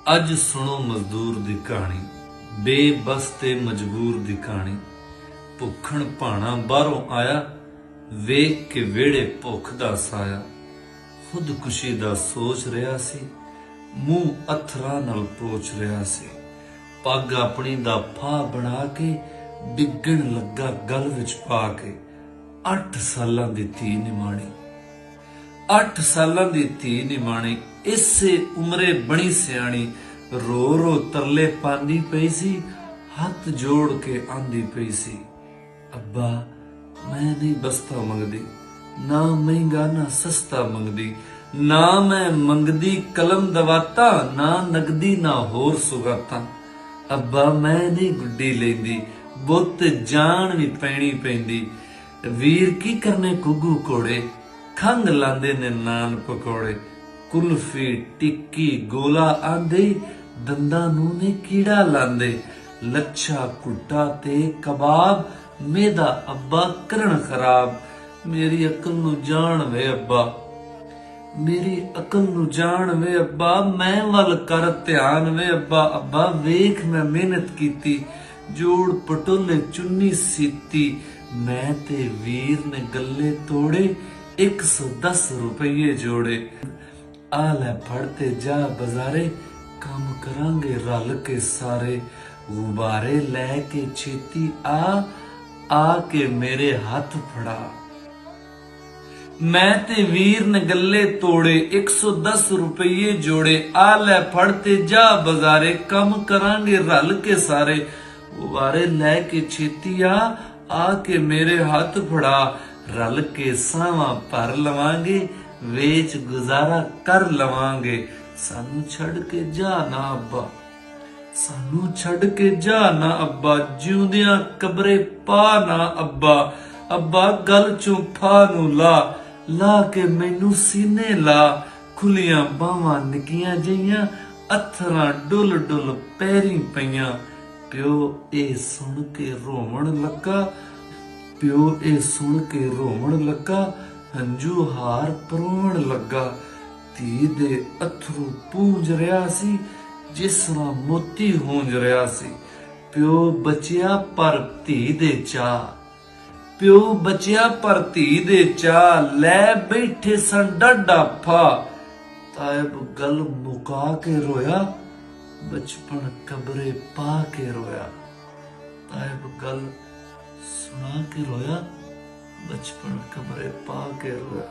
अज सुनो मजदूर दी कहानी, बेबस ते मजबूर दी कहानी। भुखण भाणा बाहरों आया, वेख के वेड़े भुख दा साया। खुदकुशी दा सोच रहा सी, मूंह अथरा नाल पोछ रहा सी। पग अपनी दा फाह बना के डिगण लगा गल विच पा के। 8 सालां दी धी निमाणी, 8 सालां दी धी निमाणी, इसे उमरे बणी सियाणी। रो रो तरले पांदी पई सी, हथ जोड़ के आंदी पई सी, अब्बा मैं नहीं बस्ता मंगदी, ना महंगा ना सस्ता मंगदी, ना मैं मंगदी कलम दवाता, ना नगदी ना होर सुगाता। अब्बा मैं नहीं गुड्डी लेंदी, बुत जान भी पैनी पैंदी। वीर की करने कुगू कोड़े, खंग लांदे ने नान पकौड़े। कुल्फी टिक्की गोला आंदे, दंदा नू ने कीड़ा लांदे। लच्छा कुट्टा ते कबाब, मेदा अब्बा करन खराब। मेरी अकल नू जान वे अब्बा, मेरी अकल नू जान वे अब्बा, मैं वल कर ध्यान वे अब्बा। अब्बा वेख मैं मेहनत कीती, जोड़ पटोले चुन्नी सीती। मैं ते वीर ने गल्ले तोड़े, 110 रुपये जोड़े। आ लै फड़ते जा बाजारे, काम करांगे रल के सारे। गुब्बारे लैके छेती आ के मेरे हाथ फड़ा। मैं ते वीर ने गल्ले तोड़े, 110 रुपये जोड़े। आ लै फड़ते जा बाजारे, कम करांगे रल के सारे। गुब्बारे लैके छेती आ के मेरे हाथ फड़ा। रल के सावा भर लवांगे, वेच गुजारा कर लवांगे। सानू छड़ के जा ना अब्बा, सानू छड़ के जा ना अब्बा, जिउंदियां कबरे पा ना अब्बा। अब्बा गल चों फा नू ला के मैनू सीने ला। खुलियां बावां निकियां जइयां, अथरां डुल डुल पैरी पईयां। प्यो ए सुन के रोवण लगा, प्यो ए सुन के रोवण लगा। हंजू हार परवण लगा। धी दे अथरू पूंज रहा सी, जिस तरह मोती होंज रहा सी। प्यो बचिया पर धी दे चा, प्यो बचिया पर धी दे चा। लै बैठे सन डाडा फा, तायब गल मुका के रोया, बचपन कबरे पा के रोया। तायब गल सुना के रोया, बचपन कमरे पा के रोया।